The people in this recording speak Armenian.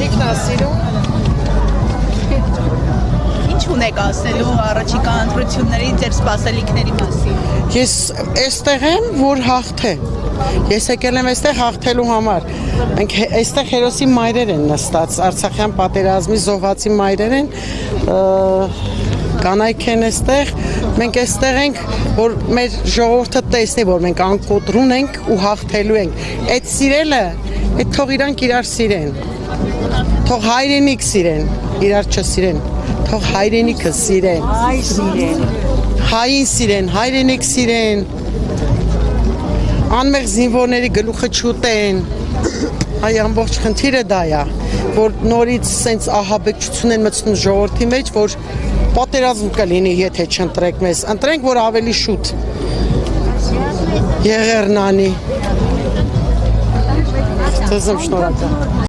Ինքնասիրում։ Ինչ ունեք ասելու առաջիկա ընտրությունների ձեր սպասելիքների մասին։ Ես այստեղ եմ, որ հաղթե։ Ես եկել եմ այստեղ հաղթելու համար։ Մենք այստեղ հերոսի մայրեր են նստած, Արցախյան պատերազմի զոհվածի մայրեր են, կանայք են այստեղ։ Մենք այստեղ ենք, որ մեր ժողովուրդը տեսնի, որ մենք անկոտրուն ենք ու հաղթելու ենք։ Այդ սիրելը, այդ թող իրանք իրար սիրեն։ Թող հայրենիք սիրեն, իրար չսիրեն։ Թող հայրենիքը սիրեն։ Հայ սիրեն։ Հային սիրեն, հայրենիք սիրեն։ Անմեղ զինվորների գլուխը չուտեն։ Այ ամբողջ խնդիրը դա է, որ նորից սենց ահաբեկչություն են մտցնում ժողովրդի մեջ, որ պատերազմ կլինի, եթե չընտրեք մեզ։ Ընտրենք, որ ավելի շուտ եղերնանի։ Ձեզ եմ շնորհակալ։